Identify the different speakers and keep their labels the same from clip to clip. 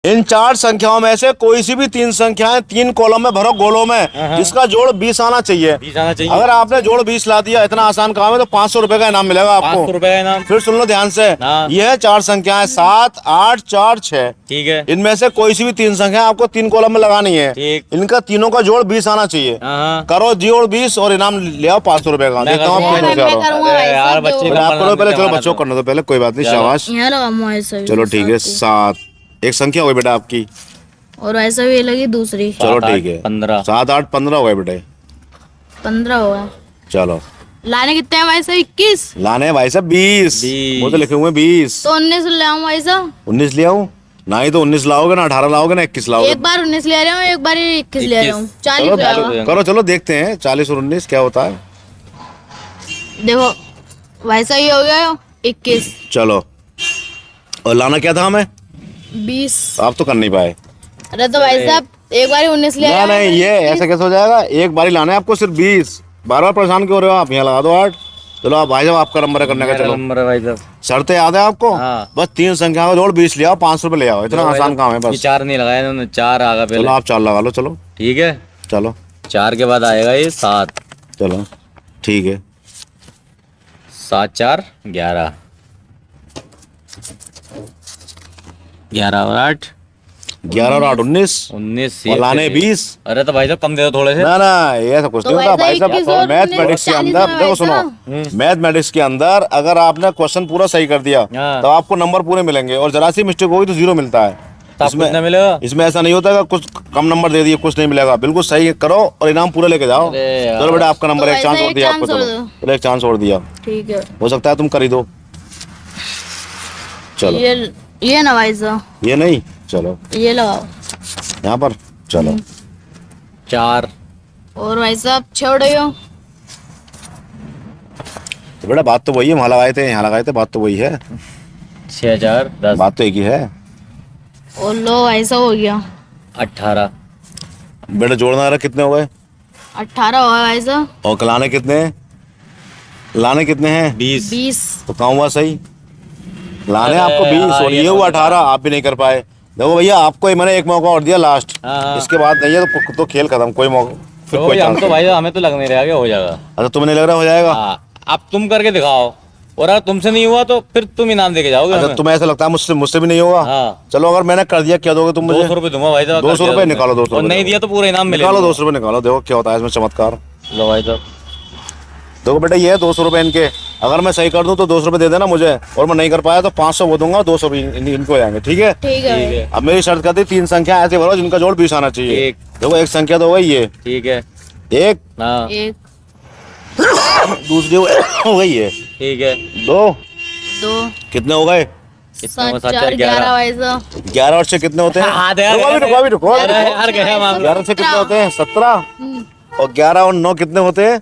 Speaker 1: इन 4 संख्याओं में से कोई सी भी 3 संख्याएं 3 कॉलम में भरो गोलों में, जिसका जोड़ 20 आना चाहिए।
Speaker 2: 20 आना चाहिए।
Speaker 1: अगर आपने जोड़ 20 ला दिया, इतना आसान काम है, तो 500 रुपए का इनाम मिलेगा आपको।
Speaker 2: 500 रुपए का इनाम।
Speaker 1: फिर सुन लो ध्यान से,
Speaker 2: हाँ।
Speaker 1: ये है 4 संख्याएं 7, 8, 4, 6।
Speaker 2: ठीक है।
Speaker 1: इनमें से कोई सी भी 3 संख्या आपको 3 कॉलम में लगानी है।
Speaker 2: ठीक।
Speaker 1: इनका तीनों का जोड़ 20 आना चाहिए।
Speaker 2: हाँ।
Speaker 1: करो जोड़ 20 और इनाम ले आओ 500 रुपए का। देखता हूँ आप कितने होशियार हो।
Speaker 2: यार बच्चे का
Speaker 1: आप करो पहले, चलो बच्चों को करने दो पहले, कोई बात नहीं, शाबाश। चलो ठीक है, 7 एक संख्या हो गई बेटा आपकी,
Speaker 3: और ऐसा भी लगी दूसरी।
Speaker 1: चलो ठीक है,
Speaker 2: 15
Speaker 1: 7, 8, 15 हो गए बेटे।
Speaker 3: 15 होगा।
Speaker 1: चलो
Speaker 3: लाने कितने हैं भाई साहब? 21।
Speaker 1: लाने हैं भाई साहब 20। वो तो लिखे हुए 20।
Speaker 3: तो 19 ले आऊं भाई साहब?
Speaker 1: 19 ले आऊं? ना ही तो 19 लाओगे, ना 18 लाओगे, ना 21 लाओगे।
Speaker 3: एक बार 19 ले रहा हूँ, एक बार 21 ले रहा हूँ। 40
Speaker 1: चलो
Speaker 3: ले आऊं।
Speaker 1: करो, चलो देखते हैं 40 और 19 क्या होता है।
Speaker 3: देखो भाई साहब, ये हो गया 21।
Speaker 1: चलो, और लाना क्या था हमें?
Speaker 3: 20।
Speaker 1: आप तो कर नहीं पाए।
Speaker 3: अरे तो भाई साहब एक बार 19 ले आया।
Speaker 1: नहीं, ये ऐसा कैसे हो जाएगा? एक बारी लाना है आपको सिर्फ 20। बार-बार परेशान क्यों हो रहे हो आप? यहाँ लगा दो 8। चलो आप भाई साहब, आपका नंबर है करने का। चलो
Speaker 2: नंबर है भाई साहब।
Speaker 1: शर्तें याद है आपको?
Speaker 2: हाँ।
Speaker 1: बस 3 संख्या का जोड़ 20 ले आओ, 500 रुपए ले आओ, इतना आसान काम है
Speaker 2: ये
Speaker 1: बस।
Speaker 2: 4 नहीं लगाया इन्होंने, 4 आगा पहले।
Speaker 1: चलो आप 4 लगा लो। चलो
Speaker 2: ठीक है,
Speaker 1: चलो
Speaker 2: 4 के बाद आएगा ये 7।
Speaker 1: चलो ठीक है,
Speaker 2: 7 4 11, 11 और 8
Speaker 1: 11 और 8 19
Speaker 2: 19
Speaker 1: और लाने 20।
Speaker 2: अरे तो भाई साहब कम दे दो थोड़े से।
Speaker 1: ना ना, ये ऐसा कुछ
Speaker 3: तो
Speaker 1: नहीं होता
Speaker 3: भाई
Speaker 1: भाई
Speaker 3: साहब, 21
Speaker 1: साहब।
Speaker 3: और
Speaker 1: मैथमेटिक्स के
Speaker 3: 40
Speaker 1: अंदर
Speaker 3: में
Speaker 1: देखो,
Speaker 3: भाई
Speaker 1: सुनो, मैथमेटिक्स के अंदर अगर आपने क्वेश्चन पूरा सही कर दिया
Speaker 2: हाँ।
Speaker 1: तो आपको नंबर पूरे मिलेंगे, और जरा सी मिस्टेक होगी तो 0 मिलता है।
Speaker 2: तो आपको कितना मिलेगा?
Speaker 1: इसमें ऐसा नहीं होता कि कुछ कम नंबर दे दिए कुछ नहीं मिलेगा। बिल्कुल सही करो और इनाम पूरा लेके जाओ।
Speaker 2: अरे यार।
Speaker 1: चलो बेटा, आपका नंबर
Speaker 3: तो
Speaker 1: एक चांस
Speaker 3: ऐसा
Speaker 1: और
Speaker 3: एक
Speaker 1: दिया आपको।
Speaker 3: चांस और
Speaker 1: चलो
Speaker 3: दो।
Speaker 1: चलो, एक चांस और दिया,
Speaker 3: ठीक है।
Speaker 1: हो सकता है तुम कर ही दो। चलो
Speaker 3: ये ना भाई साहब,
Speaker 1: ये नहीं, चलो
Speaker 3: ये लगाओ
Speaker 1: यहाँ पर। चलो
Speaker 2: 4
Speaker 3: और भाई साहब छोड़ रही हो।
Speaker 1: तो बेटा बात तो वही है, वहाँ लगाए थे यहाँ लगाए थे, बात तो वही है,
Speaker 2: 6 4 10
Speaker 1: बात तो एक ही है।
Speaker 3: और लो भाई साहब हो गया
Speaker 2: 18।
Speaker 1: बेटा जोड़ना रहा, कितने हो गए?
Speaker 3: 18 हुआ भाई साहब।
Speaker 1: और लाने कितने हैं? लाने कितने हैं?
Speaker 2: 20।
Speaker 3: 20।
Speaker 1: तो कहाँ हुआ सही? लाने
Speaker 2: अरे
Speaker 1: आपको 20
Speaker 2: यार,
Speaker 1: और
Speaker 2: ये
Speaker 1: ये हुआ 18, आप भी नहीं कर पाए। देखो भैया, आपको मैंने एक मौका और दिया लास्ट,
Speaker 2: हाँ।
Speaker 1: इसके बाद नहीं है तो खेल खत्म, कोई मौका फिर
Speaker 2: तो
Speaker 1: कोई
Speaker 2: हम
Speaker 1: चांस
Speaker 2: तो भाई साहब हमें तो लग नहीं रहा कि हो जाएगा।
Speaker 1: अच्छा तुम्हें नहीं लग रहा हो जाएगा?
Speaker 2: हाँ, अब तुम करके दिखाओ, और अगर तुमसे नहीं हुआ तो फिर तुम इनाम देके जाओगे
Speaker 1: अच्छा
Speaker 2: हमें।
Speaker 1: तुम्हें ऐसा लगता है मुझसे मुझसे भी नहीं होगा?
Speaker 2: हाँ।
Speaker 1: चलो अगर मैंने कर दिया क्या दोगे तुम मुझे?
Speaker 2: 200 रुपये दूंगा भाई साहब।
Speaker 1: 200 रुपये निकालो, 200
Speaker 2: और नहीं
Speaker 1: रुपये
Speaker 2: दिया तो पूरा इनाम मिलेगा।
Speaker 1: निकालो, 200 रुपये निकालो, देखो क्या होता है इसमें चमत्कार।
Speaker 2: लो भाई साहब,
Speaker 1: देखो बेटा, ये है 200 रुपये इनके। अगर मैं सही कर दूं तो 200 रुपये दे देना मुझे, और मैं नहीं कर पाया तो 500 वो दूंगा, 200 भी इनको हो जाएंगे। ठीक है?
Speaker 3: ठीक है।
Speaker 2: ठीक है।
Speaker 1: अब मेरी शर्त कहती 3 संख्या ऐसे भरो जिनका जोड़ 20 आना चाहिए।
Speaker 2: एक।
Speaker 1: देखो एक संख्या तो हो गई ये,
Speaker 2: ठीक है।
Speaker 1: एक,
Speaker 2: हाँ
Speaker 3: एक,
Speaker 1: दूसरी हो गई है,
Speaker 2: ठीक है।
Speaker 1: 2,
Speaker 3: 2,
Speaker 1: कितने हो गए?
Speaker 2: कितना हुआ?
Speaker 3: 7
Speaker 2: 7
Speaker 3: 4
Speaker 2: 4
Speaker 3: 11 भाई साहब।
Speaker 1: 11 और 6 कितने होते हैं?
Speaker 2: हाँ, दे यार,
Speaker 1: रुको, अभी रुको, अभी रुको, अभी
Speaker 2: अरे
Speaker 1: रुको।
Speaker 2: यार गया मामला।
Speaker 1: 11 से कितने होते हैं? 17। और 11 और 9 कितने होते हैं?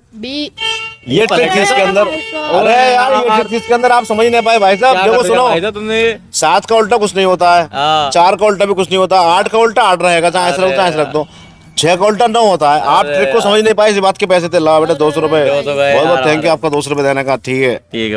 Speaker 1: ये ट्रिक थी इसके अंदर। अरे यार, ये ट्रिक थी इसके अंदर, आप समझ नहीं पाए भाई साहब।
Speaker 2: क्या
Speaker 1: देखो
Speaker 2: कर दिया
Speaker 1: सुनो,
Speaker 2: भाई साहब तुमने?
Speaker 1: 7 का उल्टा कुछ नहीं होता है,
Speaker 2: हाँ।
Speaker 1: 4 का उल्टा भी कुछ नहीं होता, 8 का उल्टा 8 रहेगा, चाहे ऐसा रखो चाहे ऐसा रख दो। 6 का उल्टा 9 होता है। आप
Speaker 2: अरे
Speaker 1: ट्रिक को समझ नहीं पाए, इस बात के पैसे थे। ला बेटा 200 रुपए।
Speaker 2: 200 रुपए
Speaker 1: बहुत बहुत
Speaker 2: यार,
Speaker 1: थैंक यू आपका 200 रुपए देने का। ठीक है।
Speaker 2: ठीक है।